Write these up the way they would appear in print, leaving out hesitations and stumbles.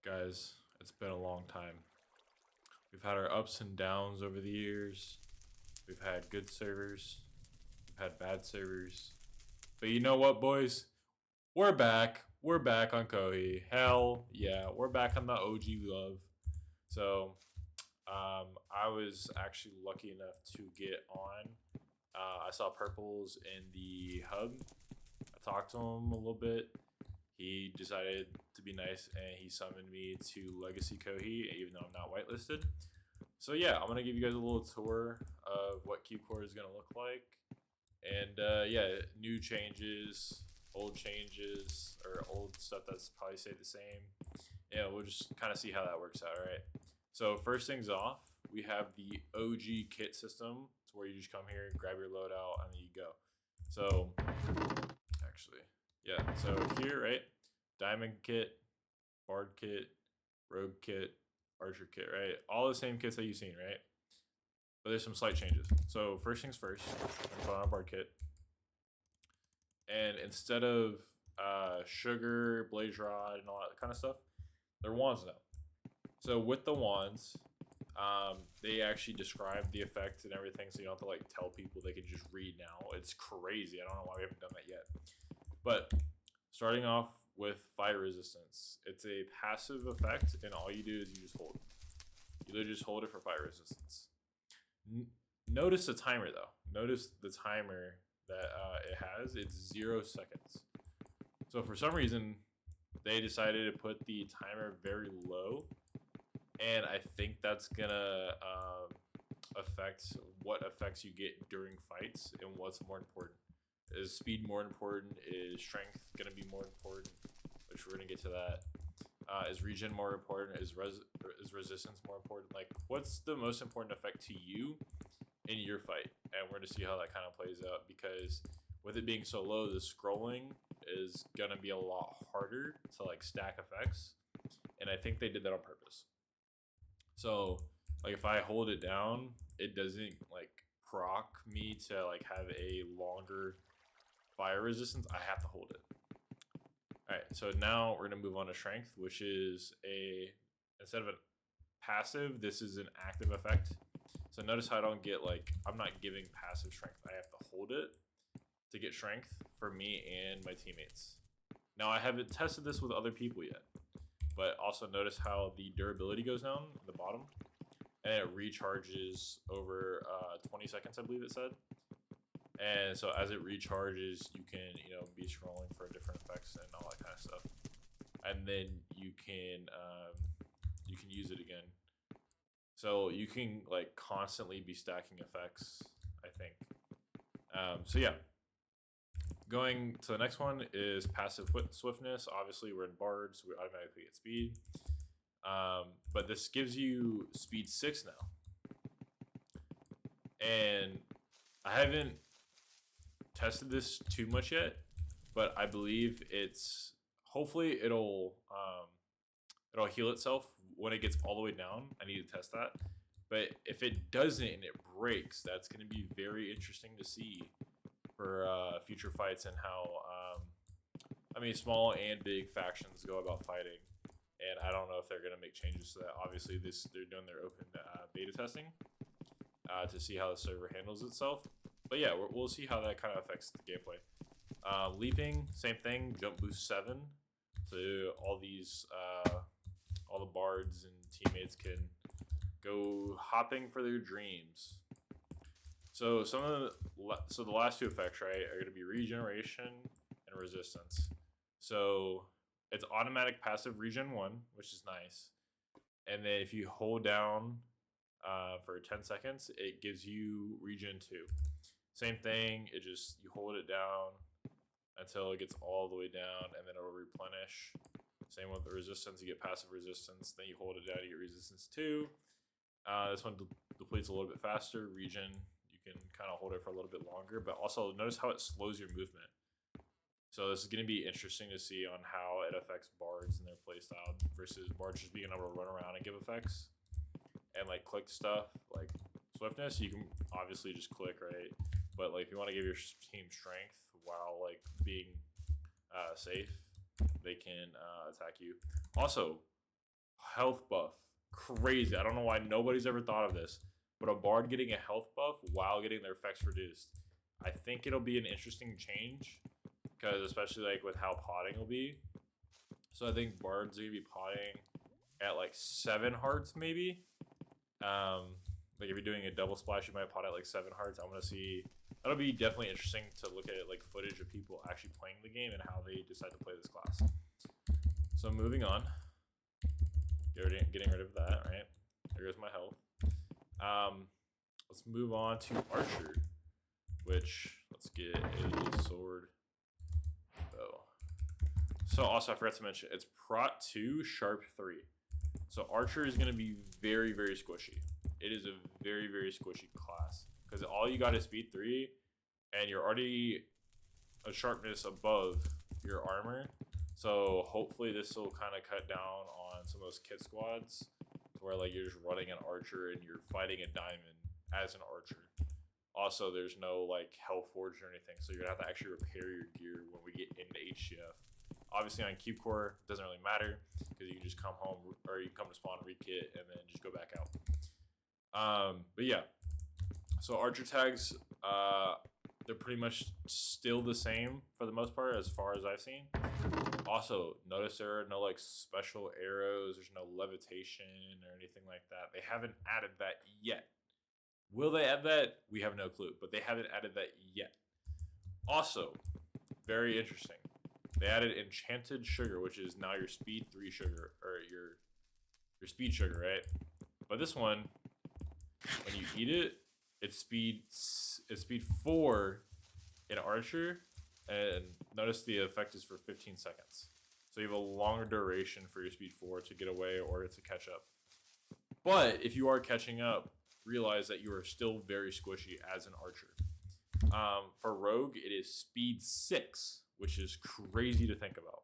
Guys, it's been a long time. We've had our ups and downs over the years. We've had good servers, we've had bad servers. But you know what, boys? We're back. We're back on Kohi. Hell yeah, we're back on the OG love. So, I was actually lucky enough to get on. I saw Purples in the hub. I talked to him a little bit. He decided to be nice and he summoned me to Legacy Kohi, even though I'm not whitelisted. So yeah, I'm gonna give you guys a little tour of what Cube Core is gonna look like, and yeah, new changes, old changes, or old stuff that's probably stayed the same. Yeah, we'll just kind of see how that works out. All right. So first things off, we have the OG kit system. It's where you just come here, grab your loadout, and then you go. So actually, yeah. So here, right, diamond kit, bard kit, rogue kit, archer kit, right? All the same kits that you've seen, right? But there's some slight changes. So first things first, I'm gonna put on a bard kit, and instead of sugar, blaze rod, and all that kind of stuff, they're wands now. So with the wands, they actually describe the effect and everything, so you don't have to like tell people. They can just read now. It's crazy. I don't know why we haven't done that yet. But starting off with fire resistance, it's a passive effect, and all you do is you just hold. You literally just hold it for fire resistance. Notice the timer though. Notice the timer that it has. It's 0 seconds. So for some reason, they decided to put the timer very low, and I think that's gonna affect what effects you get during fights and what's more important. Is speed more important? Is strength gonna be more important? Which we're gonna get to that. Is regen more important? Is resistance more important? Like, what's the most important effect to you in your fight? And we're gonna see how that kind of plays out, because with it being so low, the scrolling is gonna be a lot harder to like stack effects, and I think they did that on purpose. So like if I hold it down, it doesn't like proc me to like have a longer fire resistance. I have to hold it. All right, so now we're gonna move on to strength, which is instead of a passive, this is an active effect. So notice how I don't get like, I'm not giving passive strength. I have to hold it to get strength for me and my teammates. Now I haven't tested this with other people yet, but also notice how the durability goes down at the bottom, and it recharges over 20 seconds, I believe it said. And so as it recharges, you can be scrolling for different effects and all that kind of stuff, and then you can use it again. So you can like constantly be stacking effects, I think. So yeah, going to the next one is passive swiftness. Obviously, we're in bards, so we automatically get speed. But this gives you speed 6 now, and I haven't tested this too much yet, but I believe hopefully it'll heal itself when it gets all the way down. I need to test that. But if it doesn't and it breaks, that's going to be very interesting to see for future fights, and how small and big factions go about fighting. And I don't know if they're going to make changes to that. Obviously, they're doing their open beta testing to see how the server handles itself. But yeah, we'll see how that kind of affects the gameplay. Leaping, same thing. Jump boost 7, so all the bards and teammates can go hopping for their dreams. So the last two effects, right, are going to be regeneration and resistance. So it's automatic passive regen 1, which is nice, and then if you hold down for 10 seconds, it gives you regen 2. Same thing, you hold it down until it gets all the way down, and then it'll replenish. Same with the resistance, you get passive resistance, then you hold it down, you get resistance 2. This one depletes a little bit faster. Regen, you can kind of hold it for a little bit longer, but also notice how it slows your movement. So this is going to be interesting to see on how it affects bards and their playstyle versus bards just being able to run around and give effects and like click stuff. Like swiftness, you can obviously just click, right? But like if you want to give your team strength while like being safe, they can attack you. Also, health buff. Crazy. I don't know why nobody's ever thought of this, but a bard getting a health buff while getting their effects reduced. I think it'll be an interesting change because especially like with how potting will be. So I think bards are gonna be potting at like 7 hearts maybe. Like if you're doing a double splash, you might pot at like 7 hearts. I'm gonna see. That'll be definitely interesting to look at like footage of people actually playing the game and how they decide to play this class. So moving on. Getting rid of that, right? There goes my health. Let's move on to Archer, which let's get a sword bow. So also I forgot to mention, it's Prot 2, Sharp 3. So Archer is going to be very, very squishy. It is a very, very squishy class because all you got is speed 3 and you're already a sharpness above your armor. So hopefully this will kind of cut down on some of those kit squads where like you're just running an archer and you're fighting a diamond as an archer. Also, there's no like hell forge or anything, so you're gonna have to actually repair your gear when we get into HCF. Obviously on Cube Core, it doesn't really matter because you can just come home or you come to spawn, rekit, and then just go back out. But yeah, so archer tags, they're pretty much still the same for the most part as far as I've seen. Also, notice there are no like special arrows, there's no levitation or anything like that. They haven't added that yet. Will they add that? We have no clue, but they haven't added that yet. Also, very interesting. They added enchanted sugar, which is now your speed 3 sugar, or your speed sugar, right? But this one, when you eat it, it's speed 4 in Archer, and notice the effect is for 15 seconds. So you have a longer duration for your speed 4 to get away or to catch up. But if you are catching up, realize that you are still very squishy as an Archer. For Rogue, it is speed 6, which is crazy to think about.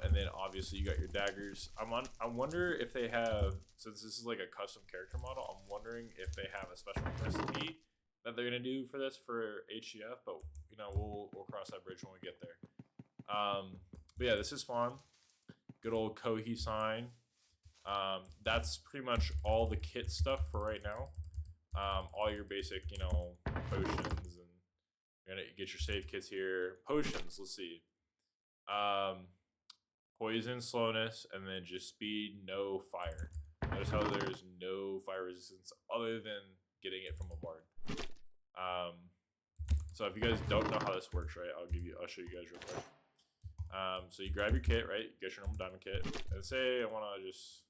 And then obviously you got your daggers. I wonder if they have, since this is like a custom character model, I'm wondering if they have a special recipe that they're gonna do for this for HCF. But you know, we'll cross that bridge when we get there. But yeah, this is fun. Good old Kohi sign. That's pretty much all the kit stuff for right now. All your basic, you know, potions, and you're gonna get your save kits here. Potions, let's see. Poison, slowness, and then just speed, no fire. Notice how there's no fire resistance other than getting it from a bard. So if you guys don't know how this works, right, I'll show you guys real quick. So you grab your kit, right? You get your normal diamond kit, and say I want to just,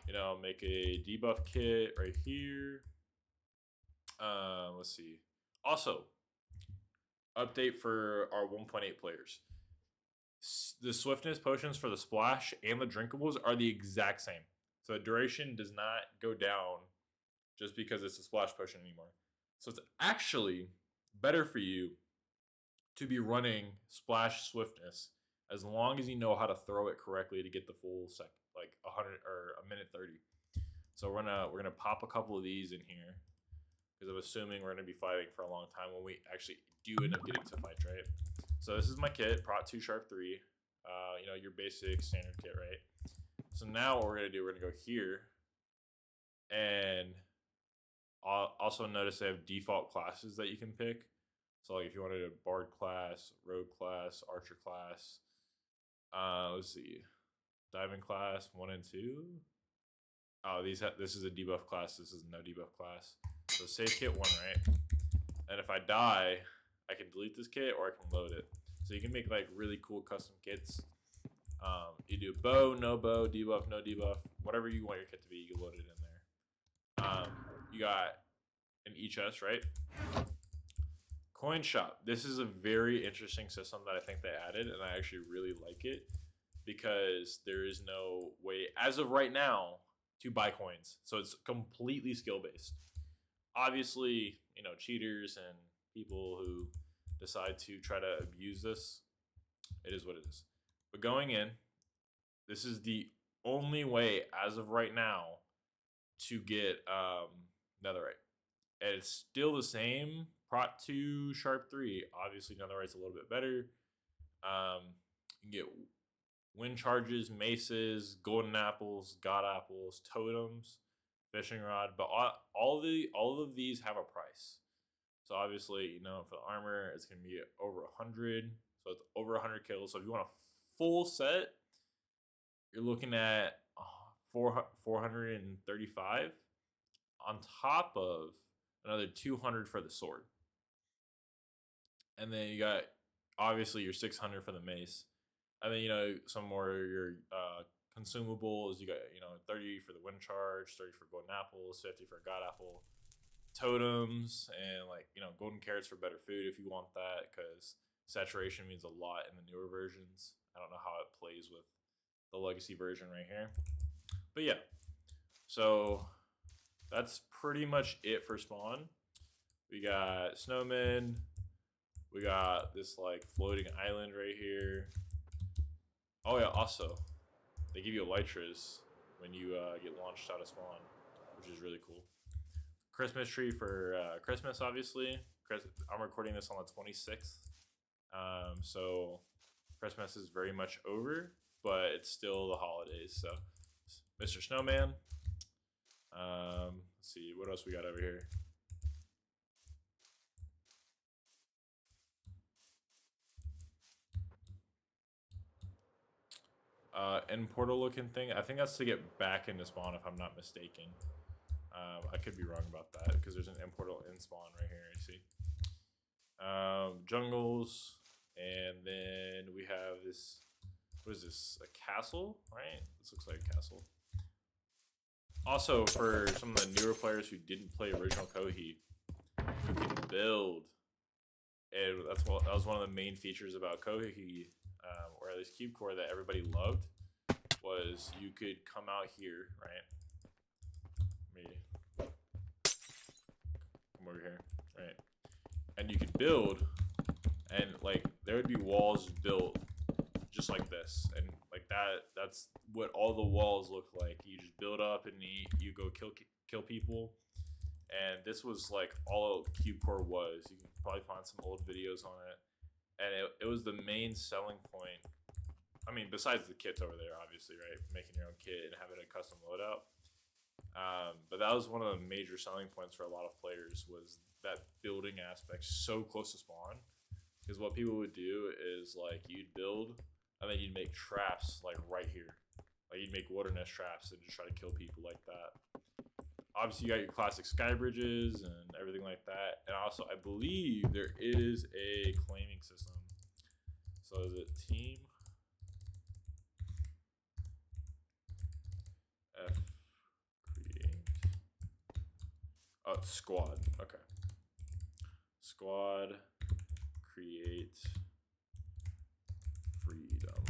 you know, make a debuff kit right here. Let's see. Also, update for our 1.8 players. The swiftness potions for the splash and the drinkables are the exact same. So the duration does not go down just because it's a splash potion anymore. So it's actually better for you to be running splash swiftness as long as you know how to throw it correctly to get the full like 100 or a minute 30. So we're gonna pop a couple of these in here because I'm assuming we're gonna be fighting for a long time when we actually do end up getting to fight, right? So this is my kit, Prot 2 Sharp 3. You know, your basic standard kit, right? So now what we're gonna do, we're gonna go here, and also notice they have default classes that you can pick. So like if you wanted a bard class, rogue class, archer class, let's see, diamond class 1 and 2. Oh, this is a debuff class. This is no debuff class. So save kit 1, right? And if I die, I can delete this kit or I can load it. So you can make like really cool custom kits. You do bow, no bow, debuff, no debuff, whatever you want your kit to be, you can load it in there. You got an e-chest, right? Coin shop. This is a very interesting system that I think they added, and I actually really like it because there is no way, as of right now, to buy coins. So it's completely skill based. Obviously, you know, cheaters and people who decide to try to abuse this, it is what it is. But going in, this is the only way as of right now to get netherite. And it's still the same, Prot 2 Sharp 3. Obviously netherite's a little bit better. You can get wind charges, maces, golden apples, god apples, totems, fishing rod. But all of these have a price. So obviously, for the armor, it's gonna be over 100. So it's over 100 kills. So if you want a full set, you're looking at 435 on top of another 200 for the sword. And then you got obviously your 600 for the mace. And then, some more your consumables. You got, 30 for the wind charge, 30 for golden apples, 50 for god apple, totems, and golden carrots for better food if you want that, because saturation means a lot in the newer versions. I don't know how it plays with the legacy version right here. But yeah, so that's pretty much it for spawn. We got snowmen. We got this floating island right here. Oh yeah, also they give you elytras when you get launched out of spawn, which is really cool. Christmas tree for Christmas, obviously. I'm recording this on the 26th, so Christmas is very much over, but it's still the holidays. So, Mr. Snowman. Let's see what else we got over here. End portal looking thing. I think that's to get back into spawn, if I'm not mistaken. I could be wrong about that because there's an end portal in spawn right here. You see, jungles, and then we have this. What is this? A castle, right? This looks like a castle. Also, for some of the newer players who didn't play original Kohi, you can build, and that was one of the main features about Kohi, or at least Cube Core, that everybody loved, was you could come out here, right? Come over here, right? And you could build, and there would be walls built just like this, and that's what all the walls look like. You just build up and you go kill people, and this was all Cube Core was. You can probably find some old videos on it, and it was the main selling point. I mean, besides the kits over there, obviously, right? Making your own kit and having a custom loadout. But that was one of the major selling points for a lot of players, was that building aspect so close to spawn. Because what people would do is you'd build, and then you'd make traps right here. You'd make wilderness traps and just try to kill people like that. Obviously, you got your classic sky bridges and everything like that. And also, I believe there is a claiming system. So is it team? F create. Oh, it's squad. Okay. Squad create freedom.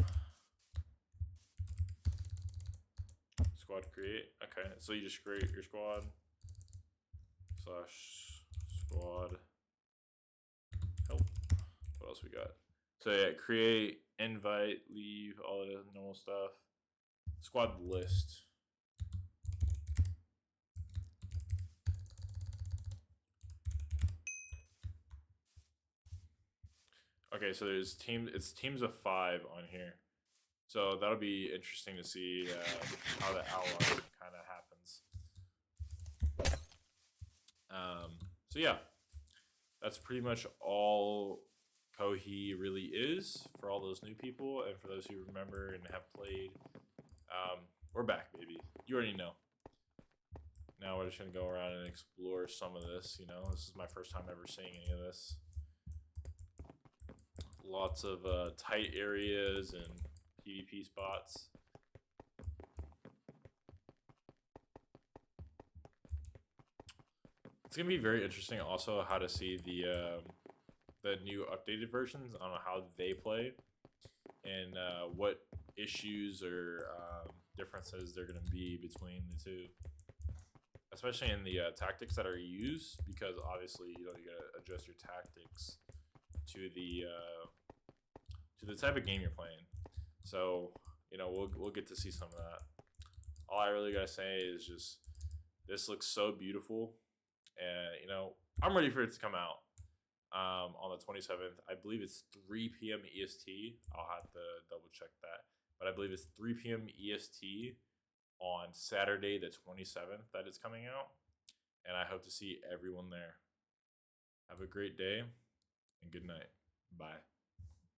Squad create. Okay, so you just create your squad / squad help. What else we got? So yeah, create, invite, leave, all the normal stuff. Squad list. Okay, so it's teams of 5 on here. So that'll be interesting to see how the ally kind of happens. So yeah, that's pretty much all Kohi really is for all those new people, and for those who remember and have played. We're back, baby. You already know. Now we're just gonna go around and explore some of this. This is my first time ever seeing any of this. Lots of tight areas and PvP spots. It's gonna be very interesting also how to see the new updated versions. I don't know how they play and what issues or differences they're gonna be between the two, especially in the tactics that are used, because obviously you gotta adjust your tactics to the type of game you're playing. So we'll get to see some of that. All I really gotta say is just this looks so beautiful, and I'm ready for it to come out on the 27th. I believe it's 3 p.m. EST. I'll have to double check that. but I believe it's 3 p.m. EST on Saturday the 27th that it's coming out. And I hope to see everyone there. Have a great day and good night. Bye.